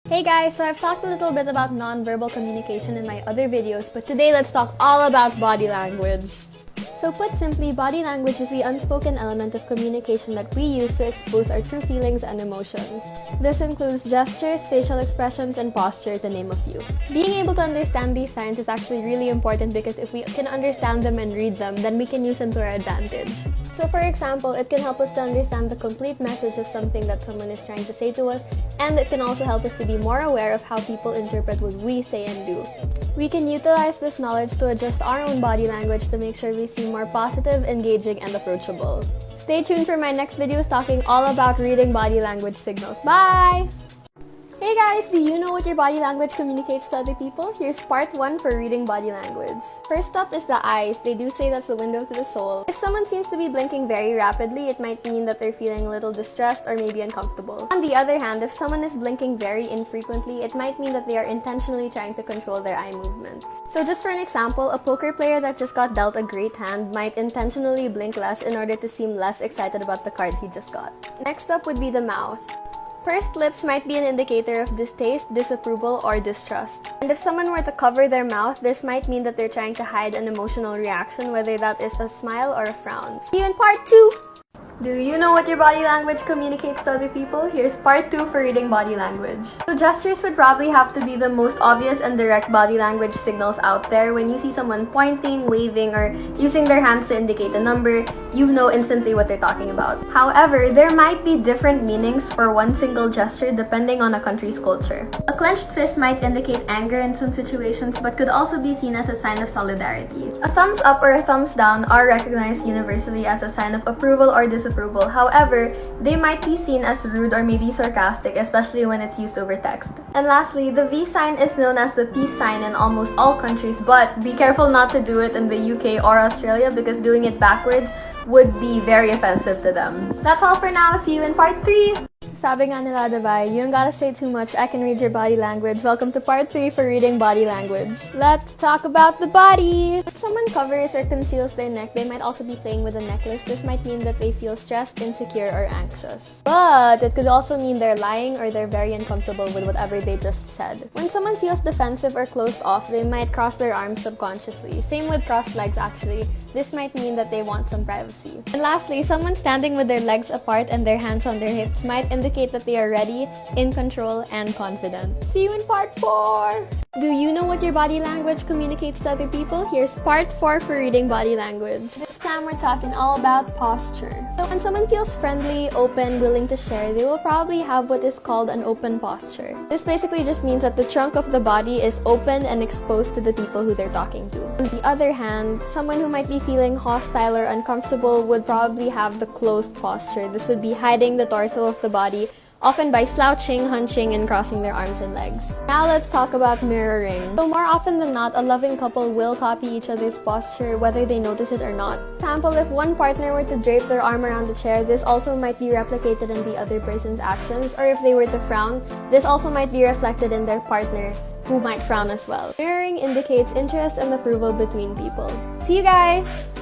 Hey guys, so I've talked a little bit about non-verbal communication in my other videos, but today let's talk all about body language. So put simply, body language is the unspoken element of communication that we use to expose our true feelings and emotions. This includes gestures, facial expressions, and posture, to name a few. Being able to understand these signs is actually really important because if we can understand them and read them, then we can use them to our advantage. So for example, it can help us to understand the complete message of something that someone is trying to say to us, and it can also help us to be more aware of how people interpret what we say and do. We can utilize this knowledge to adjust our own body language to make sure we seem more positive, engaging, and approachable. Stay tuned for my next videos talking all about reading body language signals. Bye! Hey guys, do you know what your body language communicates to other people? Here's part 1 for reading body language. First up is the eyes. They do say that's the window to the soul. If someone seems to be blinking very rapidly, it might mean that they're feeling a little distressed or maybe uncomfortable. On the other hand, if someone is blinking very infrequently, it might mean that they are intentionally trying to control their eye movements. So just for an example, a poker player that just got dealt a great hand might intentionally blink less in order to seem less excited about the cards he just got. Next up would be the mouth. Pursed lips might be an indicator of distaste, disapproval, or distrust. And if someone were to cover their mouth, this might mean that they're trying to hide an emotional reaction, whether that is a smile or a frown. See you in part 2! Do you know what your body language communicates to other people? Here's part 2 for reading body language. So gestures would probably have to be the most obvious and direct body language signals out there. When you see someone pointing, waving, or using their hands to indicate a number, you know instantly what they're talking about. However, there might be different meanings for one single gesture depending on a country's culture. A clenched fist might indicate anger in some situations but could also be seen as a sign of solidarity. A thumbs up or a thumbs down are recognized universally as a sign of approval or disapproval. However, they might be seen as rude or maybe sarcastic, especially when it's used over text. And lastly, the V sign is known as the peace sign in almost all countries, but be careful not to do it in the UK or Australia because doing it backwards would be very offensive to them. That's all for now. See you in part 3! Sabi nga nila, diba, you don't gotta say too much, I can read your body language. Welcome to part 3 for reading body language. Let's talk about the body! If someone covers or conceals their neck, they might also be playing with a necklace. This might mean that they feel stressed, insecure, or anxious. But it could also mean they're lying or they're very uncomfortable with whatever they just said. When someone feels defensive or closed off, they might cross their arms subconsciously. Same with crossed legs actually. This might mean that they want some privacy. And lastly, someone standing with their legs apart and their hands on their hips might indicate that they are ready, in control, and confident. See you in part 4! Do you know what your body language communicates to other people? Here's part 4 for reading body language. This time we're talking all about posture. So when someone feels friendly, open, willing to share, they will probably have what is called an open posture. This basically just means that the trunk of the body is open and exposed to the people who they're talking to. On the other hand, someone who might be feeling hostile or uncomfortable would probably have the closed posture. This would be hiding the torso of the body, often by slouching, hunching, and crossing their arms and legs. Now let's talk about mirroring. So more often than not, a loving couple will copy each other's posture whether they notice it or not. For example, if one partner were to drape their arm around the chair, this also might be replicated in the other person's actions, or if they were to frown, this also might be reflected in their partner, who might frown as well. Mirroring indicates interest and approval between people. See you guys!